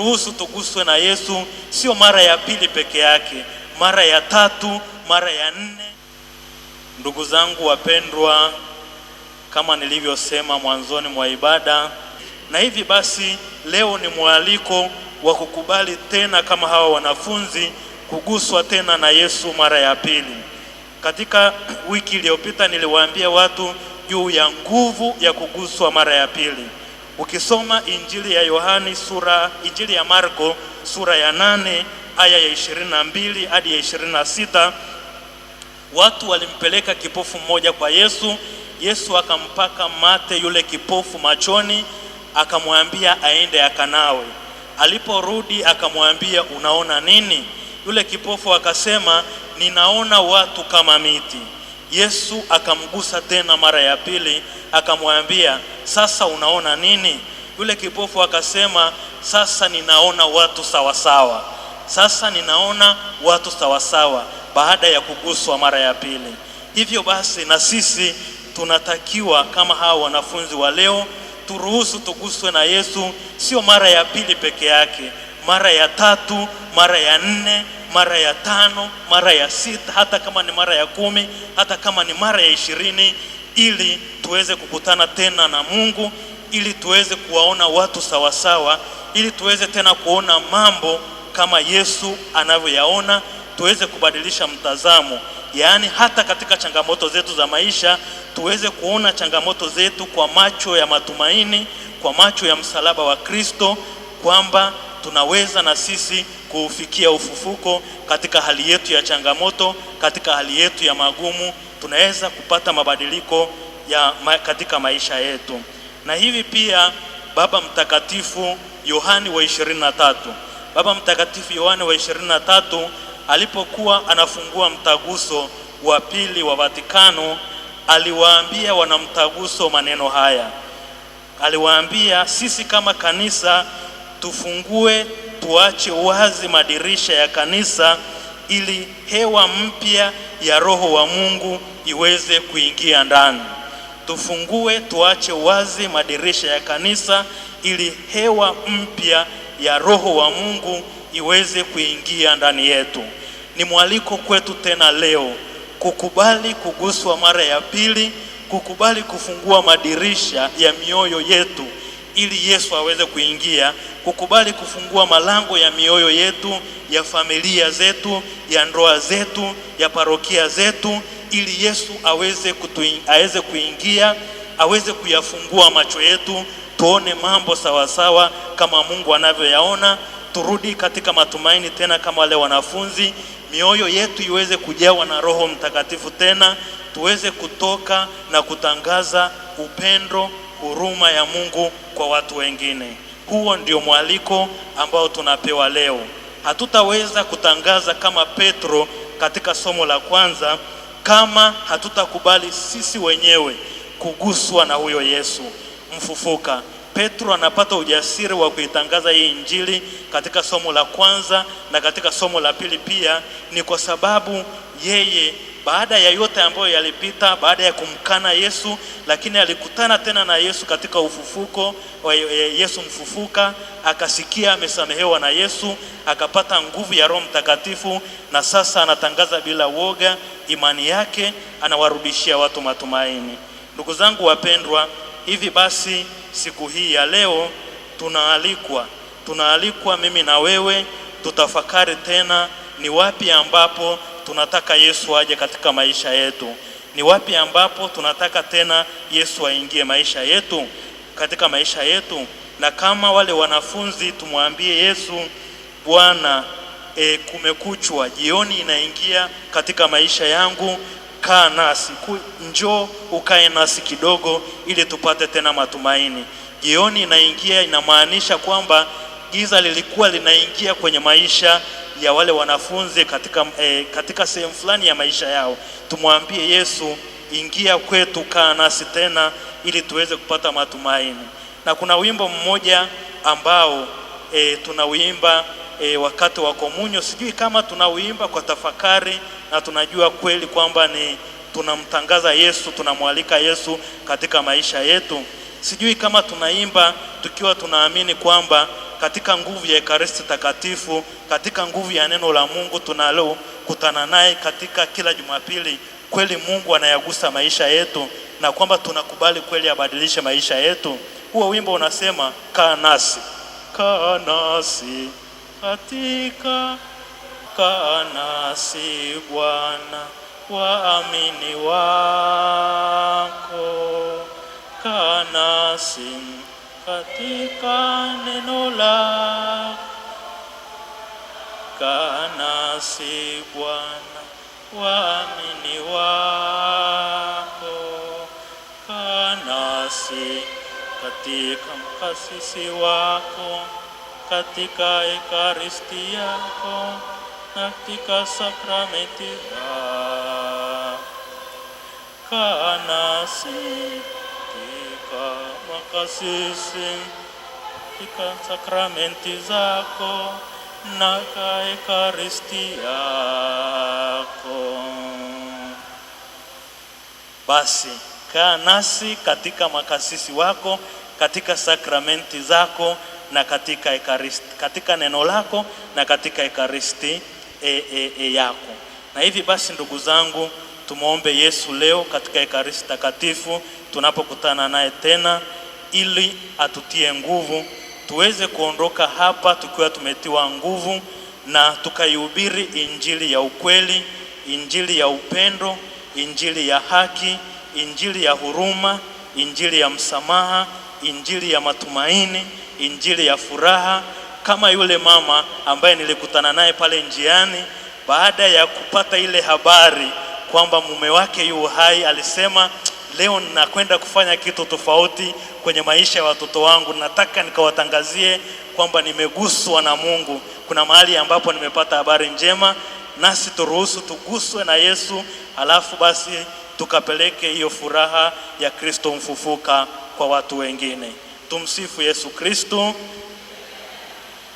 turuhusu tuguswe na Yesu, sio mara ya pili peke yake, mara ya tatu, mara ya nne. Ndugu zangu wapendwa, kama nilivyosema mwanzoni mwa ibada, na hivi basi leo ni mwaliko wa kukubali tena kama hawa wanafunzi kuguswa tena na Yesu mara ya pili. Katika wiki iliyopita niliwaambia watu juu ya nguvu ya kuguswa mara ya pili. Ukisoma Injili ya Marko sura ya 8 aya ya 22 hadi ya 26, watu walimpeleka kipofu mmoja kwa Yesu. Yesu akampaka mate yule kipofu machoni, akamwambia aende akanawe. Aliporudi akamwambia, unaona nini? Yule kipofu akasema, ninaona watu kama miti. Yesu akamgusa tena mara ya pili, akamwambia, sasa unaona nini? Yule kipofu akasema, sasa ninaona watu sawasawa. Sasa ninaona watu sawasawa, baada ya kuguswa mara ya pili. Hivyo basi na sisi tunatakiwa kama hawa wanafunzi wa leo turuhusu tuguswe na Yesu, sio mara ya pili peke yake, mara ya tatu, mara ya nne, mara ya tano, mara ya sita, hata kama ni mara ya 10, hata kama ni mara ya 20, ili tuweze kukutana tena na Mungu, ili tuweze kuwaona watu sawasawa, ili tuweze tena kuona mambo kama Yesu anavyoyaona, tuweze kubadilisha mtazamo. Yaani hata katika changamoto zetu za maisha tuweze kuona changamoto zetu kwa macho ya matumaini, kwa macho ya msalaba wa Kristo, kwamba tunaweza na sisi kufikia ufufuko katika hali yetu ya changamoto, katika hali yetu ya magumu, tunaweza kupata mabadiliko katika maisha yetu. Na hivi pia Baba Mtakatifu Yohane wa 23, Baba Mtakatifu Yohane wa 23 alipokuwa anafungua mtaguso wa pili wa Vatikano, aliwaambia wanamtaguso maneno haya. Aliwaambia, sisi kama kanisa tufungue, tuache wazi madirisha ya kanisa ili hewa mpya ya Roho wa Mungu iweze kuingia ndani. Tufungue, tuache wazi madirisha ya kanisa ili hewa mpya ya Roho wa Mungu iweze kuingia ndani yetu. Ni mwaliko kwetu tena leo kukubali kuguswa mara ya pili, kukubali kufungua madirisha ya mioyo yetu ili Yesu aweze kuingia, kukubali kufungua malango ya mioyo yetu, ya familia zetu, ya ndoa zetu, ya parokia zetu, ili Yesu aweze kuingia, aweze kuyafungua macho yetu, tuone mambo sawasawa kama Mungu anavyoyaona. Turudi katika matumaini tena kama wale wanafunzi, mioyo yetu iweze kujawa na Roho Mtakatifu tena, tuweze kutoka na kutangaza upendo, huruma ya Mungu kwa watu wengine. Huo ndio mwaliko ambao tunapewa leo. Hatutaweza kutangaza kama Petro katika somo la kwanza kama hatutakubali sisi wenyewe kuguswa na huyo Yesu mfufuka. Petro anapata ujasiri wa kuitangaza hii Injili katika somo la kwanza na katika somo la pili pia, ni kwa sababu yeye baada ya yote ambayo yalipita, baada ya kumkana Yesu, lakini alikutana tena na Yesu katika ufufuko wa Yesu mfufuka, akasikia amesamehewa na Yesu, akapata nguvu ya Roho Mtakatifu, na sasa anatangaza bila woga imani yake, anawarudishia watu matumaini. Ndugu zangu wapendwa, hivi basi siku hii ya leo tunaalikwa mimi na wewe tutafakari tena, ni wapi ambapo tunataka Yesu aje katika maisha yetu? Ni wapi ambapo tunataka tena Yesu aingie katika maisha yetu? Na kama wale wanafunzi tumwambie Yesu, Bwana, kumekuchwa, jioni inaingia katika maisha yangu, kaa nasi, njoo ukae nasi kidogo ili tupate tena matumaini. Jioni inaingia inamaanisha kwamba giza lilikuwa linaingia kwenye maisha ya wale wanafunzi katika sehemu fulani ya maisha yao. Tumwambie Yesu, ingia kwetu, kaa nasi tena ili tuweze kupata matumaini. Na kuna wimbo mmoja ambao tunauimba wakati wa komunyo. Sijui kama tunauimba kwa tafakari na tunajua kweli kwamba ni tunamtangaza Yesu, tunamwalika Yesu katika maisha yetu. Sijui kama tunaimba tukiwa tunaamini kwamba katika nguvu ya Ekaristi Takatifu, katika nguvu ya neno la Mungu tunalokutana naye katika kila Jumapili, kweli Mungu anayagusa maisha yetu na kwamba tunakubali kweli abadilishe maisha yetu. Huo wimbo unasema, kaa nasi katika, kaa nasi Bwana, waamini wako, kaa nasi katika neno lako, kaa nasi Bwana, waamini wako, kaa nasi katika mkasisi wako, katika Ekaristi yako, katika sakramenti zako, kaa nasi katika makasisi, katika sakramenti zako na Ekaristi yako. Basi kaa nasi katika makasisi wako, katika sakramenti zako na katika Ekaristi, katika neno lako na katika Ekaristi yako. Na hivi basi, ndugu zangu, tumuombe Yesu leo katika Ekaristi Takatifu tunapokutana naye tena, ili atutie nguvu tuweze kuondoka hapa tukiwa tumetiwa nguvu na tukaihubiri injili ya ukweli, injili ya upendo, injili ya haki, injili ya huruma, injili ya msamaha, injili ya matumaini, injili ya furaha, kama yule mama ambaye nilikutana naye pale njiani. Baada ya kupata ile habari kwamba mume wake yu hai, alisema, leo ninakwenda kufanya kitu tofauti kwenye maisha ya watoto wangu. Nataka nikawatangazie kwamba nimeguswa na Mungu. Kuna mahali ambapo nimepata habari njema, nasi turuhusu tuguswe na Yesu, alafu basi tukapeleke hiyo furaha ya Kristo mfufuka kwa watu wengine. Tumsifu Yesu Kristo.